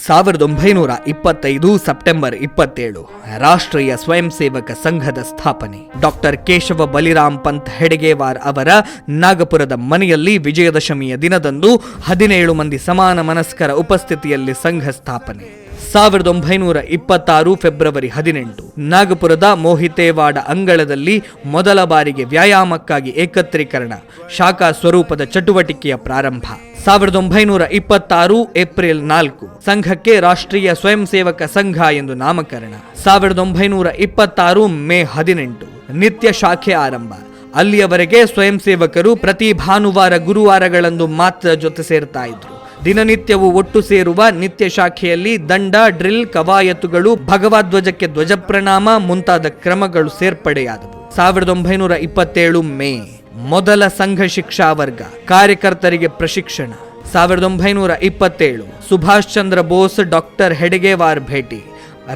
1925 September 27 ರಾಷ್ಟ್ರೀಯ ಸ್ವಯಂ ಸೇವಕ ಸಂಘದ ಸ್ಥಾಪನೆ. ಡಾಕ್ಟರ್ ಕೇಶವ ಬಲಿರಾಮ್ ಪಂತ್ ಹೆಡಗೇವಾರ್ ಅವರ ನಾಗಪುರದ ಮನೆಯಲ್ಲಿ ವಿಜಯದಶಮಿಯ ದಿನದಂದು 17 ಮಂದಿ ಸಮಾನ ಮನಸ್ಕರ ಉಪಸ್ಥಿತಿಯಲ್ಲಿ ಸಂಘ ಸ್ಥಾಪನೆ. 1926 ಫೆಬ್ರವರಿ 18 ನಾಗಪುರದ ಮೋಹಿತೇವಾಡ ಅಂಗಳದಲ್ಲಿ ಮೊದಲ ಬಾರಿಗೆ ವ್ಯಾಯಾಮಕ್ಕಾಗಿ ಏಕತ್ರೀಕರಣ, ಶಾಖಾ ಸ್ವರೂಪದ ಚಟುವಟಿಕೆಯ ಪ್ರಾರಂಭ. 1926 ಏಪ್ರಿಲ್ 4 ಸಂಘಕ್ಕೆ ರಾಷ್ಟ್ರೀಯ ಸ್ವಯಂ ಸೇವಕ ಸಂಘ ಎಂದು ನಾಮಕರಣ. 1926 ಮೇ 18 ನಿತ್ಯ ಶಾಖೆ ಆರಂಭ. ಅಲ್ಲಿಯವರೆಗೆ ಸ್ವಯಂ ಸೇವಕರು ಪ್ರತಿ ಭಾನುವಾರ ಗುರುವಾರಗಳಂದು ಮಾತ್ರ ಜೊತೆ ಸೇರ್ತಾ ಇದ್ರು. ದಿನನಿತ್ಯವೂ ಒಟ್ಟು ಸೇರುವ ನಿತ್ಯ ಶಾಖೆಯಲ್ಲಿ ದಂಡ, ಡ್ರಿಲ್, ಕವಾಯತುಗಳು, ಭಗವಧ್ವಜಕ್ಕೆ ಧ್ವಜ ಪ್ರಣಾಮ ಮುಂತಾದ ಕ್ರಮಗಳು ಸೇರ್ಪಡೆಯಾದವು. 1927 ಮೇ ಮೊದಲ ಸಂಘ ಶಿಕ್ಷಾ ವರ್ಗ, ಕಾರ್ಯಕರ್ತರಿಗೆ ಪ್ರಶಿಕ್ಷಣ. 1927 ಸುಭಾಷ್ ಚಂದ್ರ ಬೋಸ್ ಡಾಕ್ಟರ್ ಹೆಡಗೇವಾರ್ ಭೇಟಿ.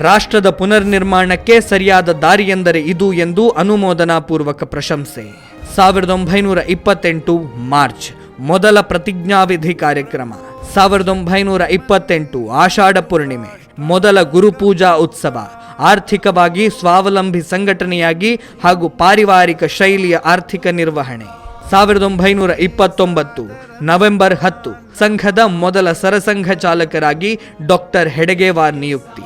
ರಾಷ್ಟ್ರದ ಪುನರ್ ನಿರ್ಮಾಣಕ್ಕೆ ಸರಿಯಾದ ದಾರಿಯೆಂದರೆ ಇದು ಎಂದು ಅನುಮೋದನಾ ಪೂರ್ವಕ ಪ್ರಶಂಸೆ. 1928 ಮಾರ್ಚ್ ಮೊದಲ ಪ್ರತಿಜ್ಞಾವಿಧಿ ಕಾರ್ಯಕ್ರಮ. 1928 ಆಷಾಢ ಪೂರ್ಣಿಮೆ ಮೊದಲ ಗುರುಪೂಜಾ ಉತ್ಸವ. ಆರ್ಥಿಕವಾಗಿ ಸ್ವಾವಲಂಬಿ ಸಂಘಟನೆಯಾಗಿ ಹಾಗೂ ಪಾರಿವಾರಿಕ ಶೈಲಿಯ ಆರ್ಥಿಕ ನಿರ್ವಹಣೆ. 1929 ನವೆಂಬರ್ 10 ಸಂಘದ ಮೊದಲ ಸರಸಂಘ ಚಾಲಕರಾಗಿ ಡಾಕ್ಟರ್ ಹೆಡಗೇವಾರ್ ನಿಯುಕ್ತಿ.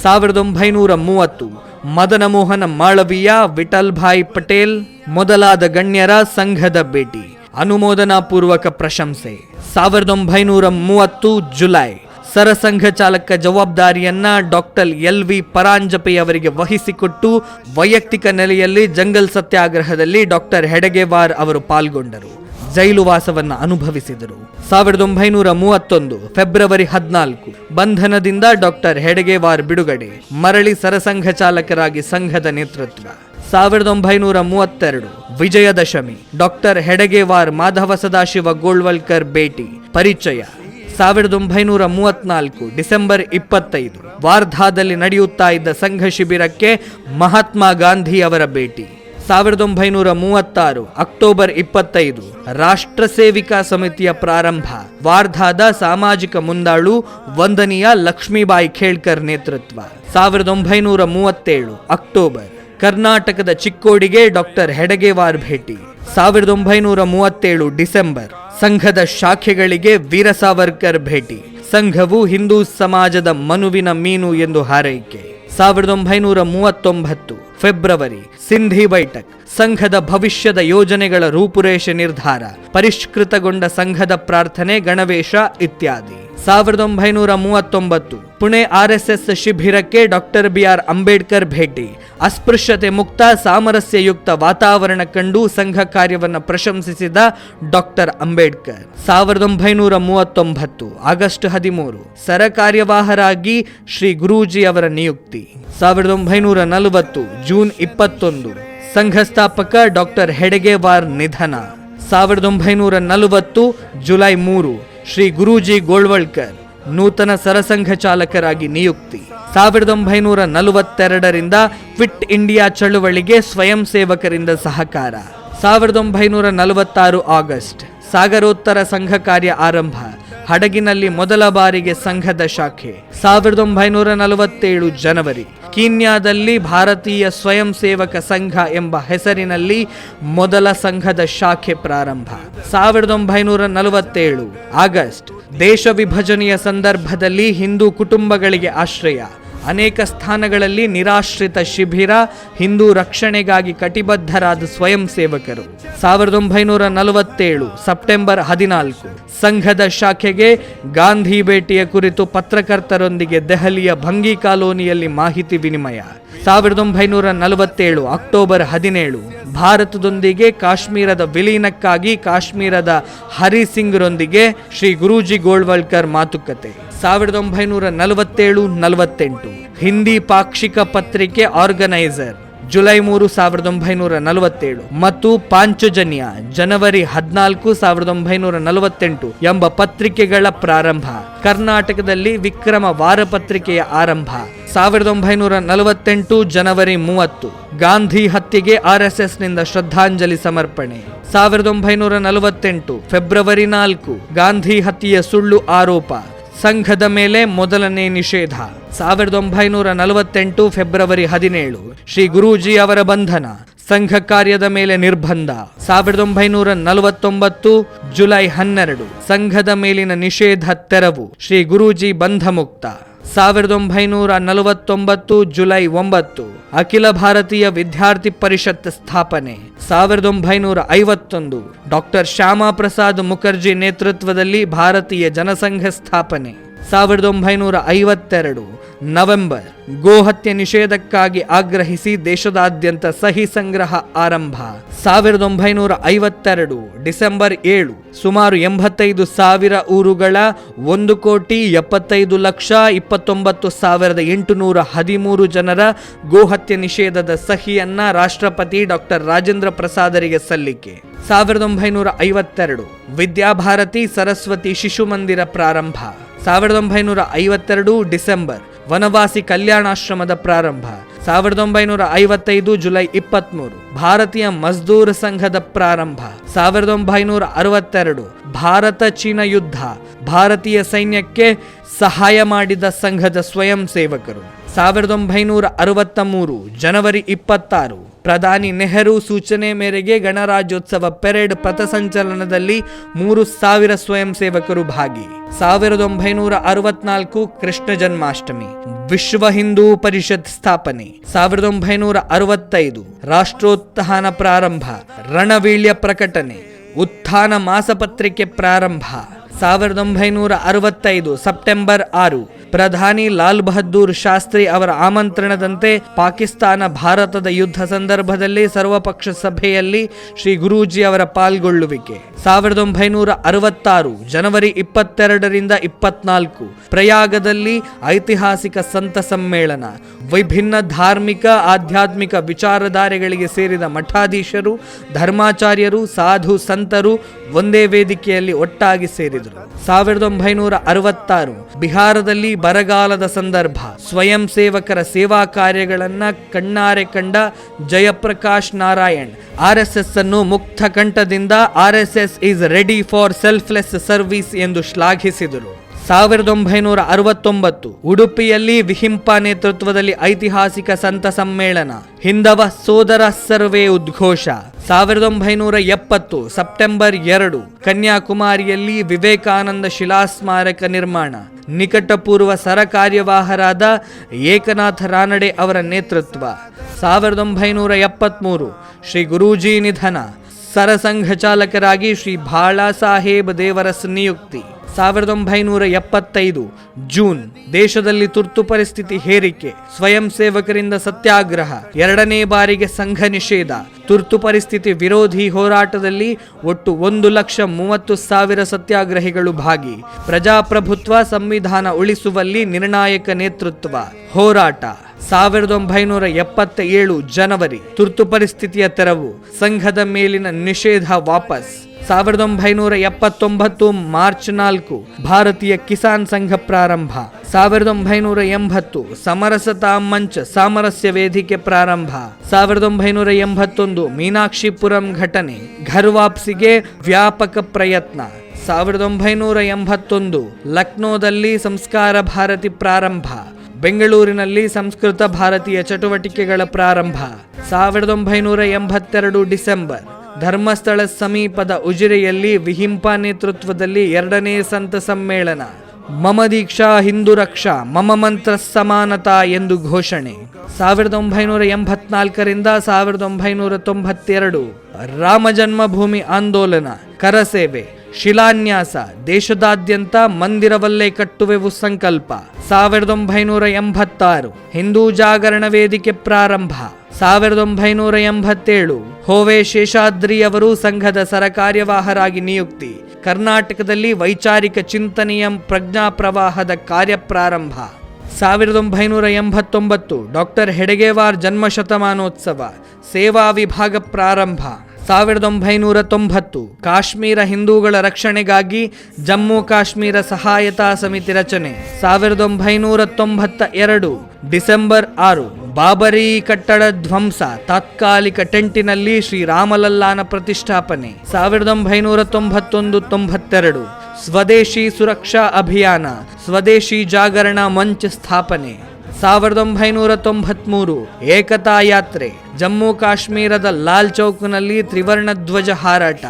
1930 ಮದನ ಮೋಹನ ಮಾಳವೀಯ, ವಿಠಲ್ ಭಾಯ್ ಪಟೇಲ್ ಮೊದಲಾದ ಗಣ್ಯರ ಸಂಘದ ಭೇಟಿ, ಅನುಮೋದನಾ ಪೂರ್ವಕ ಪ್ರಶಂಸೆ. 1930 ಜುಲೈ ಸರಸಂಘ ಚಾಲಕ ಜವಾಬ್ದಾರಿಯನ್ನ ಡಾಕ್ಟರ್ LV ಪರಾಂಜಪೆ ಅವರಿಗೆ ವಹಿಸಿಕೊಟ್ಟು ವೈಯಕ್ತಿಕ ನೆಲೆಯಲ್ಲಿ ಜಂಗಲ್ ಸತ್ಯಾಗ್ರಹದಲ್ಲಿ ಡಾಕ್ಟರ್ ಹೆಡಗೇವಾರ್ ಅವರು ಪಾಲ್ಗೊಂಡರು, ಜೈಲುವಾಸವನ್ನು ಅನುಭವಿಸಿದರು. 1931 ಫೆಬ್ರವರಿ 14 ಬಂಧನದಿಂದ ಡಾಕ್ಟರ್ ಹೆಡಗೇವಾರ್ ಬಿಡುಗಡೆ, ಮರಳಿ ಸರಸಂಘ ಚಾಲಕರಾಗಿ ಸಂಘದ ನೇತೃತ್ವ. 1932 ವಿಜಯದಶಮಿ ಡಾಕ್ಟರ್ ಹೆಡಗೇವಾರ್ ಮಾಧವ ಸದಾಶಿವ ಗೋಳ್ವಲ್ಕರ್ ಭೇಟಿ, ಪರಿಚಯ. 1934 ಡಿಸೆಂಬರ್ 25 ವಾರ್ಧಾದಲ್ಲಿ ನಡೆಯುತ್ತಾ ಇದ್ದ ಸಂಘ ಶಿಬಿರಕ್ಕೆ ಮಹಾತ್ಮ ಗಾಂಧಿ ಅವರ ಭೇಟಿ. 1936 ಅಕ್ಟೋಬರ್ 25 ರಾಷ್ಟ್ರ ಸೇವಿಕಾ ಸಮಿತಿಯ ಪ್ರಾರಂಭ, ವಾರ್ಧಾದ ಸಾಮಾಜಿಕ ಮುಂದಾಳು ವಂದನೀಯ ಲಕ್ಷ್ಮೀಬಾಯಿ ಖೇಳ್ಕರ್ ನೇತೃತ್ವ. 1937 ಅಕ್ಟೋಬರ್ ಕರ್ನಾಟಕದ ಚಿಕ್ಕೋಡಿಗೆ ಡಾಕ್ಟರ್ ಹೆಡಗೇವಾರ್ ಭೇಟಿ. 1937 ಡಿಸೆಂಬರ್ ಸಂಘದ ಶಾಖೆಗಳಿಗೆ ವೀರ ಸಾವರ್ಕರ್ ಭೇಟಿ. ಸಂಘವು ಹಿಂದೂ ಸಮಾಜದ ಮನುವಿನ ಮೀನು ಎಂದು ಹಾರೈಕೆ. 1939 ಫೆಬ್ರವರಿ ಸಿಂಧಿ ಬೈಠಕ್, ಸಂಘದ ಭವಿಷ್ಯದ ಯೋಜನೆಗಳ ರೂಪುರೇಷೆ ನಿರ್ಧಾರ, ಪರಿಷ್ಕೃತಗೊಂಡ ಸಂಘದ ಪ್ರಾರ್ಥನೆ, ಗಣವೇಶ ಇತ್ಯಾದಿ. 1939 ಪುಣೆ RSS ಶಿಬಿರಕ್ಕೆ ಡಾಕ್ಟರ್ BR ಅಂಬೇಡ್ಕರ್ ಭೇಟಿ. ಅಸ್ಪೃಶ್ಯತೆ ಮುಕ್ತ ಸಾಮರಸ್ಯಯುಕ್ತ ವಾತಾವರಣ ಕಂಡು ಸಂಘ ಕಾರ್ಯವನ್ನು ಪ್ರಶಂಸಿಸಿದ ಡಾಕ್ಟರ್ ಅಂಬೇಡ್ಕರ್. 1939 ಆಗಸ್ಟ್ 13 ಸರಕಾರ್ಯವಾಹರಾಗಿ ಶ್ರೀ ಗುರೂಜಿ ಅವರ ನಿಯುಕ್ತಿ. 1940 ಜೂನ್ 21 ಸಂಘಸ್ಥಾಪಕ ಡಾಕ್ಟರ್ ಹೆಡಗೇವಾರ್ ನಿಧನ. 1940 ಜುಲೈ 3 ಶ್ರೀ ಗುರೂಜಿ ಗೋಳ್ವಲ್ಕರ್ ನೂತನ ಸರಸಂಘ ಚಾಲಕರಾಗಿ ನಿಯುಕ್ತಿ. 1942 ಕ್ವಿಟ್ ಇಂಡಿಯಾ ಚಳುವಳಿಗೆ ಸ್ವಯಂ ಸೇವಕರಿಂದ ಸಹಕಾರ. 1946 ಆಗಸ್ಟ್ ಸಾಗರೋತ್ತರ ಸಂಘ ಕಾರ್ಯ ಆರಂಭ, ಹಡಗಿನಲ್ಲಿ ಮೊದಲ ಬಾರಿಗೆ ಸಂಘದ ಶಾಖೆ. 1947 ಜನವರಿ ಕೀನ್ಯಾದಲ್ಲಿ ಭಾರತೀಯ ಸ್ವಯಂ ಸೇವಕ ಸಂಘ ಎಂಬ ಹೆಸರಿನಲ್ಲಿ ಮೊದಲ ಸಂಘದ ಶಾಖೆ ಪ್ರಾರಂಭ. 1947 ಆಗಸ್ಟ್ ದೇಶ ವಿಭಜನೆಯ ಸಂದರ್ಭದಲ್ಲಿ ಹಿಂದೂ ಕುಟುಂಬಗಳಿಗೆ ಆಶ್ರಯ, ಅನೇಕ ಸ್ಥಾನಗಳಲ್ಲಿ ನಿರಾಶ್ರಿತ ಶಿಬಿರ, ಹಿಂದೂ ರಕ್ಷಣೆಗಾಗಿ ಕಟಿಬದ್ಧರಾದ ಸ್ವಯಂ ಸೇವಕರು. 1947 ಸೆಪ್ಟೆಂಬರ್ 14 ಸಂಘದ ಶಾಖೆಗೆ ಗಾಂಧಿ ಭೇಟಿಯ ಕುರಿತು ಪತ್ರಕರ್ತರೊಂದಿಗೆ ದೆಹಲಿಯ ಭಂಗಿ ಕಾಲೋನಿಯಲ್ಲಿ ಮಾಹಿತಿ ವಿನಿಮಯ. 1947 ಅಕ್ಟೋಬರ್ 17 ಭಾರತದೊಂದಿಗೆ ಕಾಶ್ಮೀರದ ವಿಲೀನಕ್ಕಾಗಿ ಕಾಶ್ಮೀರದ ಹರಿಸಿಂಗ್ರೊಂದಿಗೆ ಶ್ರೀ ಗುರೂಜಿ ಗೋಳ್ವಲ್ಕರ್ ಮಾತುಕತೆ. 1947-48 ಹಿಂದಿ ಪಾಕ್ಷಿಕ ಪತ್ರಿಕೆ ಆರ್ಗನೈಸರ್ ಜುಲೈ 3 1947 ಮತ್ತು ಪಾಂಚಜನ್ಯ ಜನವರಿ 14 1948 ಎಂಬ ಪತ್ರಿಕೆಗಳ ಪ್ರಾರಂಭ. ಕರ್ನಾಟಕದಲ್ಲಿ ವಿಕ್ರಮ ವಾರಪತ್ರಿಕೆಯ ಆರಂಭ. 1948 ಜನವರಿ 30 ಗಾಂಧಿ ಹತ್ಯೆಗೆ RSSನಿಂದ ಶ್ರದ್ಧಾಂಜಲಿ ಸಮರ್ಪಣೆ. 1948 ಫೆಬ್ರವರಿ 4 ಗಾಂಧಿ ಹತ್ಯೆಯ ಸುಳ್ಳು ಆರೋಪ. ಸಂಘದ ಮೇಲೆ ಮೊದಲನೇ ನಿಷೇಧ. 1948 ಫೆಬ್ರವರಿ 17 ಶ್ರೀ ಗುರೂಜಿ ಅವರ ಬಂಧನ, ಸಂಘ ಕಾರ್ಯದ ಮೇಲೆ ನಿರ್ಬಂಧ. 1949 ಜುಲೈ 12 ಸಂಘದ ಮೇಲಿನ ನಿಷೇಧ ತೆರವು, ಶ್ರೀ ಗುರೂಜಿ ಬಂಧಮುಕ್ತ. 1949 ಜುಲೈ 9 ಅಖಿಲ ಭಾರತೀಯ ವಿದ್ಯಾರ್ಥಿ ಪರಿಷತ್ ಸ್ಥಾಪನೆ. 1951 ಡಾಕ್ಟರ್ ಶ್ಯಾಮಾ ಪ್ರಸಾದ್ ಮುಖರ್ಜಿ ನೇತೃತ್ವದಲ್ಲಿ ಭಾರತೀಯ ಜನಸಂಘ ಸ್ಥಾಪನೆ. 1952 ನವೆಂಬರ್ ಗೋಹತ್ಯೆ ನಿಷೇಧಕ್ಕಾಗಿ ಆಗ್ರಹಿಸಿ ದೇಶದಾದ್ಯಂತ ಸಹಿ ಸಂಗ್ರಹ ಆರಂಭ. 1952 ಡಿಸೆಂಬರ್ 7 ಸುಮಾರು 85,000 ಊರುಗಳ 1,75,29,813 ಜನರ ಗೋಹತ್ಯೆ ನಿಷೇಧದ ಸಹಿಯನ್ನ ರಾಷ್ಟ್ರಪತಿ ಡಾಕ್ಟರ್ ರಾಜೇಂದ್ರ ಪ್ರಸಾದರಿಗೆ ಸಲ್ಲಿಕೆ. 1952 ವಿದ್ಯಾಭಾರತಿ ಸರಸ್ವತಿ ಶಿಶು ಮಂದಿರ ಪ್ರಾರಂಭ. 1952 ಡಿಸೆಂಬರ್ ವನವಾಸಿ ಕಲ್ಯಾಣಾಶ್ರಮದ ಪ್ರಾರಂಭ. 1955 ಜುಲೈ 23 ಭಾರತೀಯ ಮಜ್ದೂರ್ ಸಂಘದ ಪ್ರಾರಂಭ. 1962 ಭಾರತ ಚೀನಾ ಯುದ್ಧ, ಭಾರತೀಯ ಸೈನ್ಯಕ್ಕೆ ಸಹಾಯ ಮಾಡಿದ ಸಂಘದ ಸ್ವಯಂ ಸೇವಕರು. 1963 ಜನವರಿ 26 ಪ್ರಧಾನಿ ನೆಹರು ಸೂಚನೆ ಮೇರೆಗೆ ಗಣರಾಜ್ಯೋತ್ಸವ ಪೆರೇಡ್ ಪಥಸಂಚಲನದಲ್ಲಿ 3,000 ಸ್ವಯಂ ಸೇವಕರು ಭಾಗಿ. 1964 ಕೃಷ್ಣ ಜನ್ಮಾಷ್ಟಮಿ, ವಿಶ್ವ ಹಿಂದೂ ಪರಿಷತ್ ಸ್ಥಾಪನೆ. 1965 ರಾಷ್ಟ್ರೋತ್ಥಾನ ಪ್ರಾರಂಭ, ರಣವೀಳ್ಯ ಪ್ರಕಟಣೆ, ಉತ್ಥಾನ ಮಾಸಪತ್ರಿಕೆ ಪ್ರಾರಂಭ. 1965 ಸೆಪ್ಟೆಂಬರ್ 6 ಪ್ರಧಾನಿ ಲಾಲ್ ಬಹದ್ದೂರ್ ಶಾಸ್ತ್ರಿ ಅವರ ಆಮಂತ್ರಣದಂತೆ ಪಾಕಿಸ್ತಾನ ಭಾರತದ ಯುದ್ಧ ಸಂದರ್ಭದಲ್ಲಿ ಸರ್ವಪಕ್ಷ ಸಭೆಯಲ್ಲಿ ಶ್ರೀ ಗುರೂಜಿ ಅವರ ಪಾಲ್ಗೊಳ್ಳುವಿಕೆ. 1966 ಜನವರಿ 22ರಿಂದ 24 ಪ್ರಯಾಗದಲ್ಲಿ ಐತಿಹಾಸಿಕ ಸಂತ ಸಮ್ಮೇಳನ. ವಿಭಿನ್ನ ಧಾರ್ಮಿಕ ಆಧ್ಯಾತ್ಮಿಕ ವಿಚಾರಧಾರೆಗಳಿಗೆ ಸೇರಿದ ಮಠಾಧೀಶರು, ಧರ್ಮಾಚಾರ್ಯರು, ಸಾಧು ಸಂತರು ಒಂದೇ ವೇದಿಕೆಯಲ್ಲಿ ಒಟ್ಟಾಗಿ ಸೇರಿದರು. 1966 ಬಿಹಾರದಲ್ಲಿ ಬರಗಾಲದ ಸಂದರ್ಭ ಸ್ವಯಂ ಸೇವಕರ ಸೇವಾ ಕಾರ್ಯಗಳನ್ನ ಕಣ್ಣಾರೆ ಕಂಡ ಜಯಪ್ರಕಾಶ್ ನಾರಾಯಣ್ RSS ಅನ್ನು ಮುಕ್ತ ಕಂಠದಿಂದ RSS is ready for selfless service ಎಂದು ಶ್ಲಾಘಿಸಿದರು. 1969 ಉಡುಪಿಯಲ್ಲಿ ವಿಹಿಂಪ ನೇತೃತ್ವದಲ್ಲಿ ಐತಿಹಾಸಿಕ ಸಂತ ಸಮ್ಮೇಳನ, ಹಿಂದವ ಸೋದರ ಸರ್ವೇ ಉದ್ಘೋಷ. 1970 ಸೆಪ್ಟೆಂಬರ್ 2 ಕನ್ಯಾಕುಮಾರಿಯಲ್ಲಿ ವಿವೇಕಾನಂದ ಶಿಲಾಸ್ಮಾರಕ ನಿರ್ಮಾಣ. ನಿಕಟಪೂರ್ವ ಸರಕಾರ್ಯವಾಹರಾದ ಏಕನಾಥ ರಾನಡೆ ಅವರ ನೇತೃತ್ವ. 1973 ಶ್ರೀ ಗುರೂಜಿ ನಿಧನ. ಸರಸಂಘ ಚಾಲಕರಾಗಿ ಶ್ರೀ ಬಾಳಾ ಸಾಹೇಬ್ ದೇವರಸ್ ನಿಯುಕ್ತಿ. 1975 ಜೂನ್ ದೇಶದಲ್ಲಿ ತುರ್ತು ಪರಿಸ್ಥಿತಿ ಹೇರಿಕೆ, ಸ್ವಯಂ ಸೇವಕರಿಂದ ಸತ್ಯಾಗ್ರಹ, 2ನೇ ಬಾರಿಗೆ ಸಂಘ ನಿಷೇಧ. ತುರ್ತು ಪರಿಸ್ಥಿತಿ ವಿರೋಧಿ ಹೋರಾಟದಲ್ಲಿ ಒಟ್ಟು 1,30,000 ಸತ್ಯಾಗ್ರಹಿಗಳು ಭಾಗಿ. ಪ್ರಜಾಪ್ರಭುತ್ವ ಸಂವಿಧಾನ ಉಳಿಸುವಲ್ಲಿ ನಿರ್ಣಾಯಕ ನೇತೃತ್ವ, ಹೋರಾಟ. 1977 ಜನವರಿ ತುರ್ತು ಪರಿಸ್ಥಿತಿಯ ತೆರವು, ಸಂಘದ ಮೇಲಿನ ನಿಷೇಧ ವಾಪಸ್. 1979 ಮಾರ್ಚ್ 4 ಭಾರತೀಯ ಕಿಸಾನ್ ಸಂಘ ಪ್ರಾರಂಭ. 1980 ಸಮರಸತಾ ಮಂಚ್ ಸಾಮರಸ್ಯ ವೇದಿಕೆ ಪ್ರಾರಂಭ. 1981 ಮೀನಾಕ್ಷಿಪುರಂ ಘಟನೆ, ಘರ್ ವಾಪ್ಸಿಗೆ ವ್ಯಾಪಕ ಪ್ರಯತ್ನ. 1981 ಲಕ್ನೋದಲ್ಲಿ ಸಂಸ್ಕಾರ ಭಾರತಿ ಪ್ರಾರಂಭ. ಬೆಂಗಳೂರಿನಲ್ಲಿ ಸಂಸ್ಕೃತ ಭಾರತೀಯ ಚಟುವಟಿಕೆಗಳ ಪ್ರಾರಂಭ. 1982 ಡಿಸೆಂಬರ್ ಧರ್ಮಸ್ಥಳ ಸಮೀಪದ ಉಜಿರೆಯಲ್ಲಿ ವಿಹಿಂಪ ನೇತೃತ್ವದಲ್ಲಿ 2ನೇ ಸಂತ ಸಮ್ಮೇಳನ. ಮಮ ದೀಕ್ಷಾ ಹಿಂದೂ ರಕ್ಷಾ, ಮಮ ಮಂತ್ರ ಸಮಾನತಾ ಎಂದು ಘೋಷಣೆ. 1984ರಿಂದ 1992 ರಾಮ ಜನ್ಮಭೂಮಿ ಆಂದೋಲನ, ಕರಸೇವೆ, ಶಿಲಾನ್ಯಾಸ, ದೇಶದಾದ್ಯಂತ ಮಂದಿರವಲ್ಲೇ ಕಟ್ಟುವೆವು ಸಂಕಲ್ಪ. 1986 ಹಿಂದೂ ಜಾಗರಣ ವೇದಿಕೆ ಪ್ರಾರಂಭ. 1987 ಹೋವೆ ಶೇಷಾದ್ರಿಯವರು ಸಂಘದ ಸರಕಾರ್ಯವಾಹರಾಗಿ ನಿಯುಕ್ತಿ. ಕರ್ನಾಟಕದಲ್ಲಿ ವೈಚಾರಿಕ ಚಿಂತನೆಯ ಪ್ರಜ್ಞಾ ಪ್ರವಾಹದ ಕಾರ್ಯ ಪ್ರಾರಂಭ. 1989 ಡಾಕ್ಟರ್ ಹೆಡಗೇವಾರ್ ಜನ್ಮಶತಮಾನೋತ್ಸವ, ಸೇವಾ ವಿಭಾಗ ಪ್ರಾರಂಭ. 1990 ಕಾಶ್ಮೀರ ಹಿಂದೂಗಳ ರಕ್ಷಣೆಗಾಗಿ ಜಮ್ಮು ಕಾಶ್ಮೀರ ಸಹಾಯತಾ ಸಮಿತಿ ರಚನೆ. 1992 ಡಿಸೆಂಬರ್ 6 ಬಾಬರಿ ಕಟ್ಟಡ ಧ್ವಂಸ, ತಾತ್ಕಾಲಿಕ ಟೆಂಟಿನಲ್ಲಿ ಶ್ರೀರಾಮಲಲ್ಲಾನ ಪ್ರತಿಷ್ಠಾಪನೆ. 1991-92 ಸ್ವದೇಶಿ ಸುರಕ್ಷಾ ಅಭಿಯಾನ, ಸ್ವದೇಶಿ ಜಾಗರಣ ಮಂಚ್ ಸ್ಥಾಪನೆ. 1993 ಏಕತಾ ಯಾತ್ರೆ, ಜಮ್ಮು ಕಾಶ್ಮೀರದ ಲಾಲ್ ಚೌಕ್ನಲ್ಲಿ ತ್ರಿವರ್ಣ ಧ್ವಜ ಹಾರಾಟ.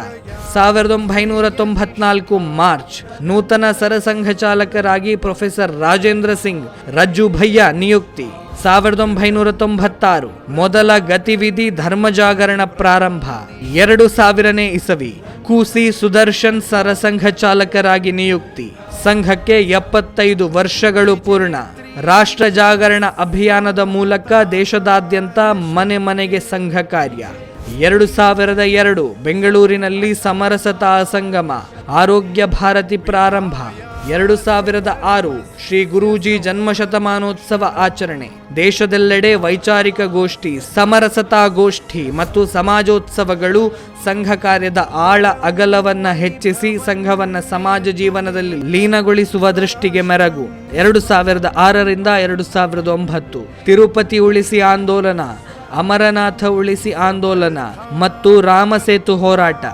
1994 ಮಾರ್ಚ್ ನೂತನ ಸರಸಂಘ ಚಾಲಕರಾಗಿ ಪ್ರೊಫೆಸರ್ ರಾಜೇಂದ್ರ ಸಿಂಗ್ ರಜ್ಜು ಭಯ್ಯ ನಿಯುಕ್ತಿ. 1996 ಮೊದಲ ಗತಿವಿಧಿ ಧರ್ಮಜಾಗರಣ ಪ್ರಾರಂಭ. 2000ನೇ ಇಸವಿ ಕೂಸಿ ಸುದರ್ಶನ್ ಸರಸಂಘ ಚಾಲಕರಾಗಿ ನಿಯುಕ್ತಿ. ಸಂಘಕ್ಕೆ 75 ವರ್ಷಗಳು ಪೂರ್ಣ. ರಾಷ್ಟ್ರ ಜಾಗರಣ ಅಭಿಯಾನದ ಮೂಲಕ ದೇಶದಾದ್ಯಂತ ಮನೆ ಮನೆಗೆ ಸಂಘ ಕಾರ್ಯ. 2002 ಬೆಂಗಳೂರಿನಲ್ಲಿ ಸಮರಸತಾ ಸಂಗಮ, ಆರೋಗ್ಯ ಭಾರತಿ ಪ್ರಾರಂಭ. 2006 ಶ್ರೀ ಗುರೂಜಿ ಜನ್ಮಶತಮಾನೋತ್ಸವ ಆಚರಣೆ. ದೇಶದೆಲ್ಲೆಡೆ ವೈಚಾರಿಕ ಗೋಷ್ಠಿ, ಸಮರಸತಾ ಗೋಷ್ಠಿ ಮತ್ತು ಸಮಾಜೋತ್ಸವಗಳು ಸಂಘ ಕಾರ್ಯದ ಆಳ ಅಗಲವನ್ನ ಹೆಚ್ಚಿಸಿ ಸಂಘವನ್ನ ಸಮಾಜ ಜೀವನದಲ್ಲಿ ಲೀನಗೊಳಿಸುವ ದೃಷ್ಟಿಗೆ ಮೆರಗು. 2006ರಿಂದ 2009 ತಿರುಪತಿ ಉಳಿಸಿ ಆಂದೋಲನ, ಅಮರನಾಥ ಉಳಿಸಿ ಆಂದೋಲನ ಮತ್ತು ರಾಮಸೇತು ಹೋರಾಟ.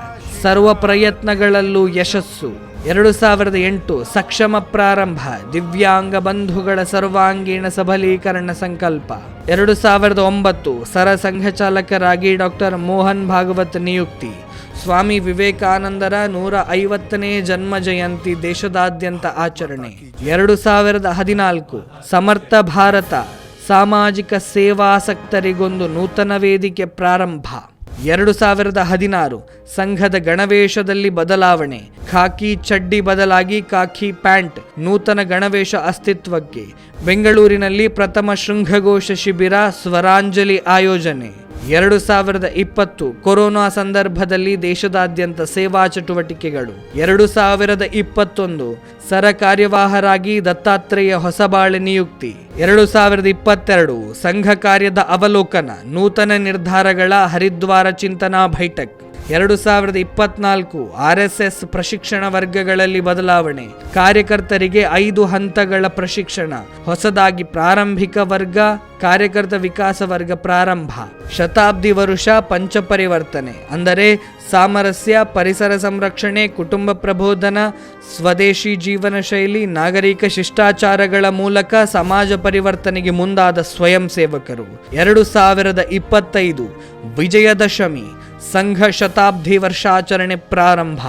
ಸರ್ವ ಪ್ರಯತ್ನಗಳಲ್ಲೂ ಯಶಸ್ಸು. 2008 ಸಕ್ಷಮ ಪ್ರಾರಂಭ, ದಿವ್ಯಾಂಗ ಬಂಧುಗಳ ಸರ್ವಾಂಗೀಣ ಸಬಲೀಕರಣ ಸಂಕಲ್ಪ. 2009 ಸರಸಂಘ ಚಾಲಕರಾಗಿ ಡಾಕ್ಟರ್ ಮೋಹನ್ ಭಾಗವತ್ ನಿಯುಕ್ತಿ. ಸ್ವಾಮಿ ವಿವೇಕಾನಂದರ 150ನೇ ಜನ್ಮ ಜಯಂತಿ ದೇಶದಾದ್ಯಂತ ಆಚರಣೆ. 2014 ಸಮರ್ಥ ಭಾರತ, ಸಾಮಾಜಿಕ ಸೇವಾಸಕ್ತರಿಗೊಂದು ನೂತನ ವೇದಿಕೆ ಪ್ರಾರಂಭ. 2016 ಸಂಘದ ಗಣವೇಶದಲ್ಲಿ ಬದಲಾವಣೆ, ಖಾಕಿ ಚಡ್ಡಿ ಬದಲಾಗಿ ಖಾಕಿ ಪ್ಯಾಂಟ್, ನೂತನ ಗಣವೇಶ ಅಸ್ತಿತ್ವಕ್ಕೆ. ಬೆಂಗಳೂರಿನಲ್ಲಿ ಪ್ರಥಮ ಶೃಂಗಘೋಷ ಶಿಬಿರ, ಸ್ವರಾಂಜಲಿ ಆಯೋಜನೆ. 2020 ಕೊರೋನಾ ಸಂದರ್ಭದಲ್ಲಿ ದೇಶದಾದ್ಯಂತ ಸೇವಾ ಚಟುವಟಿಕೆಗಳು. 2021 ಸರ ಕಾರ್ಯವಾಹರಾಗಿ ದತ್ತಾತ್ರೇಯ ಹೊಸಬಾಳೆ ನಿಯುಕ್ತಿ. 2022 ಸಂಘ ಕಾರ್ಯದ ಅವಲೋಕನ, ನೂತನ ನಿರ್ಧಾರಗಳ ಹರಿದ್ವಾರ ಚಿಂತನಾ ಬೈಠಕ್. 2024 RSS ಪ್ರಶಿಕ್ಷಣ ವರ್ಗಗಳಲ್ಲಿ ಬದಲಾವಣೆ, ಕಾರ್ಯಕರ್ತರಿಗೆ 5 ಹಂತಗಳ ಪ್ರಶಿಕ್ಷಣ. ಹೊಸದಾಗಿ ಪ್ರಾರಂಭಿಕ ವರ್ಗ, ಕಾರ್ಯಕರ್ತ ವಿಕಾಸ ವರ್ಗ ಪ್ರಾರಂಭ. ಶತಾಬ್ದಿ ವರುಷ ಪಂಚಪರಿವರ್ತನೆ, ಅಂದರೆ ಸಾಮರಸ್ಯ, ಪರಿಸರ ಸಂರಕ್ಷಣೆ, ಕುಟುಂಬ ಪ್ರಬೋಧನ, ಸ್ವದೇಶಿ ಜೀವನ ಶೈಲಿ, ನಾಗರಿಕ ಶಿಷ್ಟಾಚಾರಗಳ ಮೂಲಕ ಸಮಾಜ ಪರಿವರ್ತನೆಗೆ ಮುಂದಾದ ಸ್ವಯಂ ಸೇವಕರು. 2025 ವಿಜಯದಶಮಿ, ಸಂಘ ಶತಾಬ್ದಿ ವರ್ಷಾಚರಣೆ ಪ್ರಾರಂಭ.